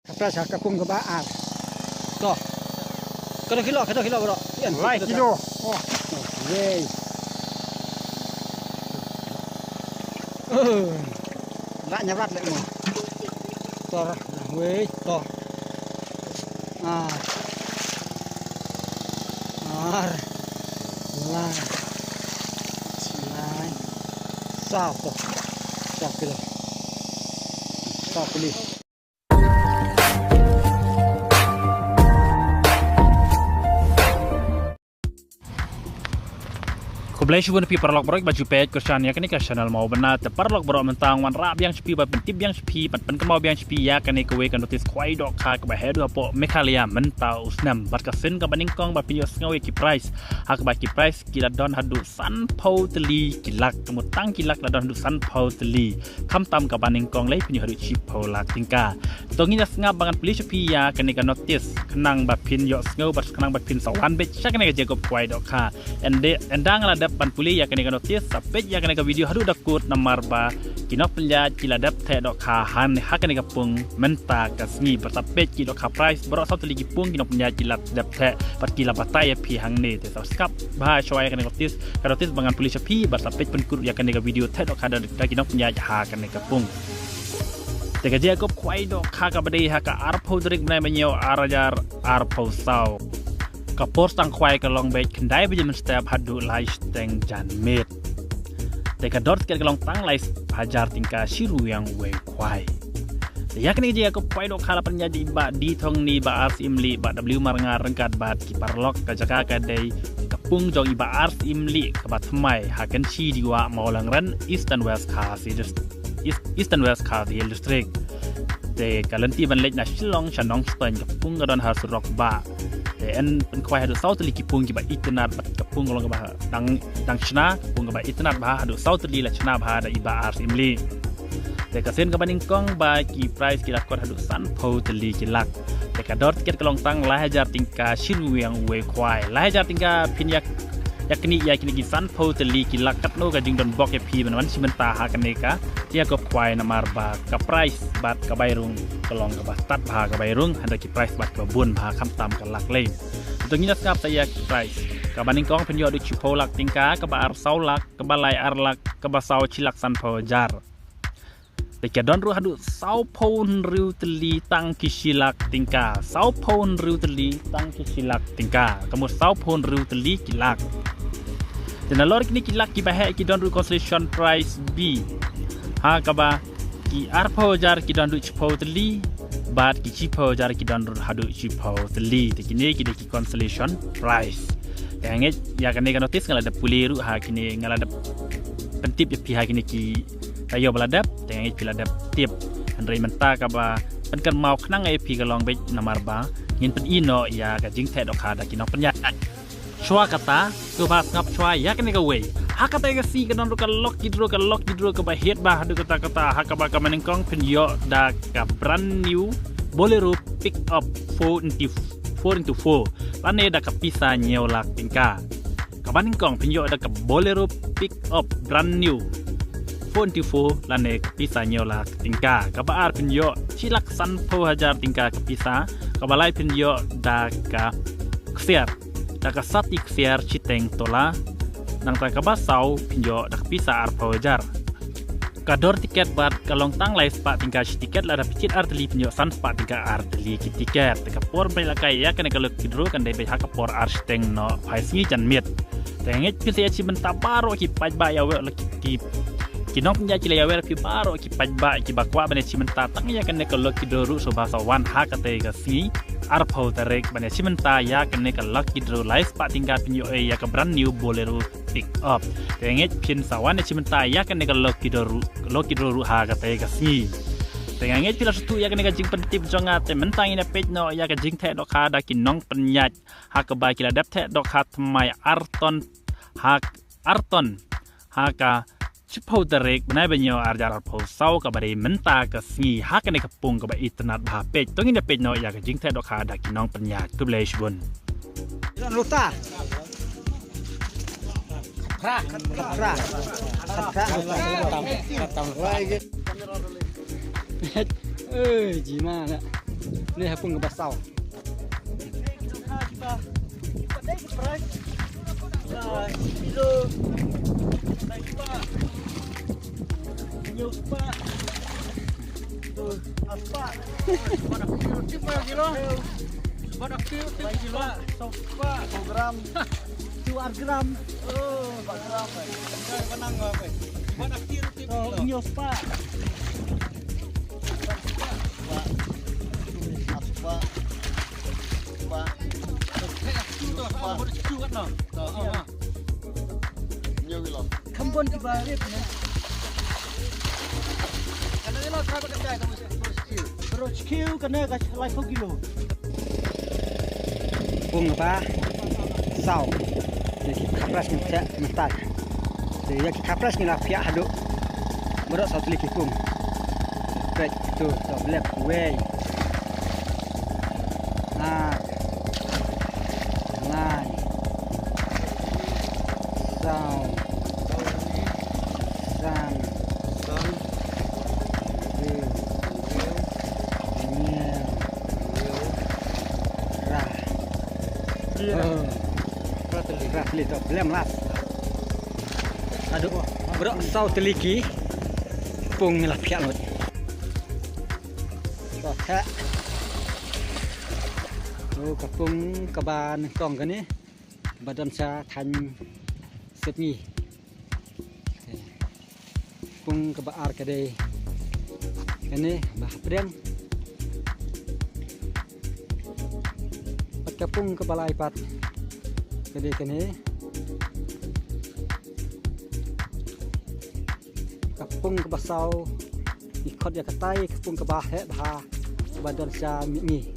Kapras kapung kebaar. Toh. Kada kilo bro. Lai kilo. Oh. Yeay. Lạ nhập lại mà. To weh to. Ah. Ar. Lai. Lai. Sao to. Sao kilo. Sao kilo. Kublai shubun pi parlok brok baju pet kersan ya kini ke channel mau benar te parlok brok mentang wan rap yang sepi bat pentip yang sepi pat pen kemau yang sepi ya kini kewe kan notis kwai dok ka ke bahedu apo mekalia mentau usnam bat kasin ke baning kong bat pinjos ngawe ki price hak ba ki price kila don hadu san pau teli kilak kemutang kilak la don hadu san pau teli kam tam ke baning kong lai pinjos hadu chip pau lak tingka tongi jas ngab bangan peli sepi ya kini kan notis kenang bat pinjos ngau bat kenang bat pin sawan bet sya kini ke jagob kwai dok ka endang la pan puli ya kena notis sapet ya kena video hadu dakut namar ba kinok penjat kiladap te dok kahan ha kena pung menta kasngi bersapet ki dok price berok satu lagi pung kinok penjat kiladap te pat kila batai pi hang ne te skap ba shoy kena notis bangan puli sepi bersapet penkur ya kena video te dok kada kinok penjat ha kena pung tega dia kop kwai dok ka badai ha ka arpo drik nai menyo arajar arpo sau kapor tang kwai ke long bet kendai bejem step hadu lai steng jan met teka dort ke long tang lai hajar tingka siru yang we kwai ya kini je ko kwai dok kala penjadi ba di thong ni ba ars imli ba w marngar rengkat bat ki parlok ka jaka ka dei kapung jong ba ars imli ka bat mai hakan chi diwa maulang ran eastern west ka district te kalanti ban lek na shillong chanong stan kapung gadon har surok ba en pen kwai hadu south li kipung ki ba itnat bat kapung long ba dang chna kapung ba itnat ba hadu south li la chna ba da iba ars imli te kasen ka baning kong ba ki price ki lakot hadu san pho tli ki lak te ka dort ket kalong tang la hajar tingka shiru yang we kwai la hajar tingka pin yakni ki san pho tli ki lak kat no ka jing don bok ya pi ban wan simenta ha kan ka tia ko kwai namar ba ka price bat ka bairung kalong ka bastat ba ka bairung handa ki price bat ka bun ba kam tam ka lak le to nginas ngap saya ki price ka baning kong pen yo di chipo lak tingka ka ba ar sau lak ka ba lai ar lak ka ba sau chilak san pho jar te ka don ru hadu sau phon riu tli tang ki silak tingka sau phon riu tli tang ki silak tingka kamu sau phon riu tli ki lak dan lor kini kilak ki bahe ki don ru constellation price B ha kaba ki arpo jar ki don ru chipo tli bat ki chipo jar ki don ru hadu chipo tli te kini ki constellation price yanget ya kene kan notis ngala da puliru ha kini ngala da pentip ya pihak kini ki ayo baladap te yanget piladap tip andrei menta kaba penkan mau knang ai pi galong be namar ba ngin pen ino ya ka jing the dok ada kinok penyat chua kata ke bas ngap chua ya kene ka we hakata ga si kan ro ka lok hidro ka ba het ba hadu kata hakaba ka menengkong pen yo da ka brand new bolero pick up 4x4 lane da ka pisa nyeo lak tingka ka menengkong pen yo da ka bolero pick up brand new 4x4 lane ka pisa nyeo lak tingka ka ba ar pen yo chilak san pho hajar tingka ka pisa ka balai pen yo da ka ksiar da sati ksiar citeng tola nang ta kabasau pinjo dak pisa ar pawajar kador tiket bat kalong tang lai spa tingka tiket la da picit arteli pinjo san spa tingka arteli ki tiket ka por bela kai ya kan kalau kidro kan dai be hak por ar steng no phaisi jan mit tenget pisi achi benta baro ki pajba ya we ki nok nya ki ya we ki baro ki pajba ki bakwa bane chi menta tang ya kan kalau kidro so basa wan hakate ga si arpau tarek bane simenta ya kene ka lucky draw live pa tinggal pinyo ya ka brand new bolero pick up tenget pin sawan simenta ya kene ka lucky draw ru ha ka te ka si tenget pila sutu ya kene ka jing pentip jonga te mentang ina page no ya ka jing the dok ha da kinong penyat ha ka ba kila dap the dok ha mai arton ha ka Chipau tarek benai banyo arjar arpau sau ka bari menta ka si ha ka ne ka pung ka ba itnat ba pej tongin da pej no ya ka jing the dok ha da kinong penyat tu blai shbun luta kra tam gimana Ni hapung ke basau. Kambon di balik ni. Kalau ni lah try pakai cai kamu terus kiu kena kat lai 4 kilo. Pung apa? Sau. Jadi kapras ni tak mentak. Jadi kapras ni lah pihak haduk. Berat satu lagi pung. Baik tu, tak boleh way. Nah. Lai. Sau. Sang. Rah lihat belum las. Aduh, berak sau teliki, pung lah pihak lot. Toh, oh kapung kaban kong kan ni, badan saya tan setni. Pung kebaar kedai, kan ni bah pedang. Kapung kepala ipat kedai kene kapung ke basau ikut ya katai kapung ke bahe bah badan sia mi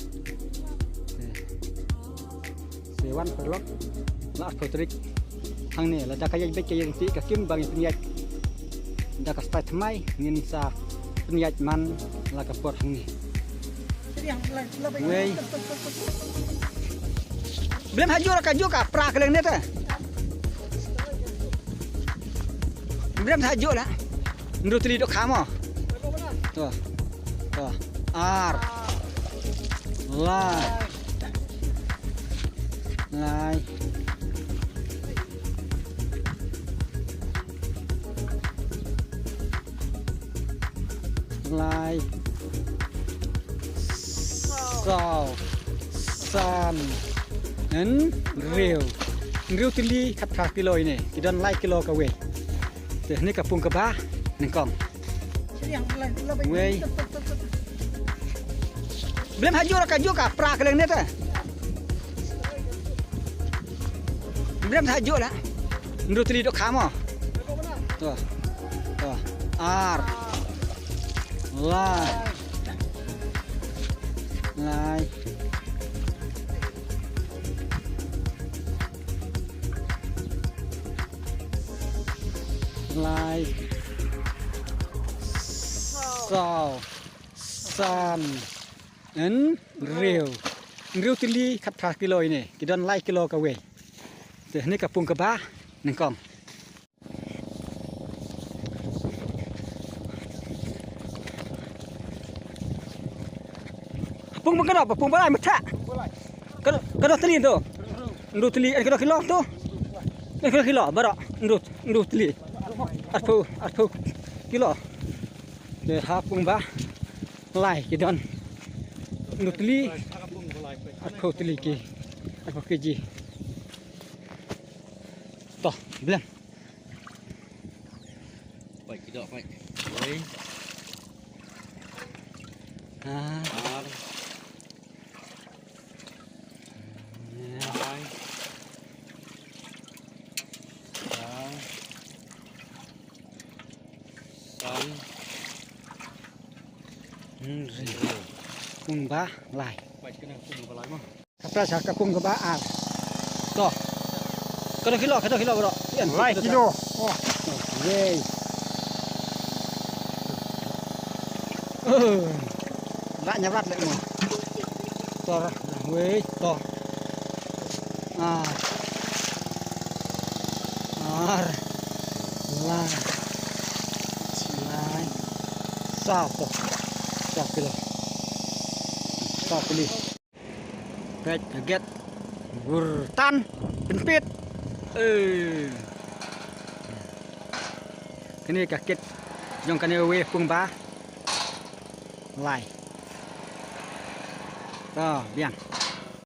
sewan perlok la potrik hang ni la dak kaya bek yang ti kakim bagi penyak dak kastai tmai ngin sa penyak man la kapot hang ni wei belum haju lah kaju kah pra keleng ni tu. Belum haju lah. Menurut tadi dok kamu. Tuh, tuh, ar, lai, lai, lai, sau, san. Nen real tili kat kilo ini kita like kilo ke we ni kapung ke bah nengkong we belum haju lah kaju kah pra keleng ni tu belum haju lah menurut tili dok kamu tuh tuh ar lai lai lai sau san en real tili kat kilo ini kita like kilo ke we ni kapung ke bah nengkong pung kenapa pung balai metak kada teli tu ndu teli kada kilo tu kada kilo barak ndu teli atau kilo de hapung bah lai kidon nutli atau teli ki atau keji toh belum baik tidak baik baik pung bah lai baik kena pung balai mah kapras kapung ke bah ar toh kada kilo bro Lai kilo. Oh, yey lak nyabat lek mo tor we toh ar lai sao toh 1 kilo Stop teli. Pet kaget. Gurtan penpit. Kini kaget. Jong kani we pung ba. Lai. Biang.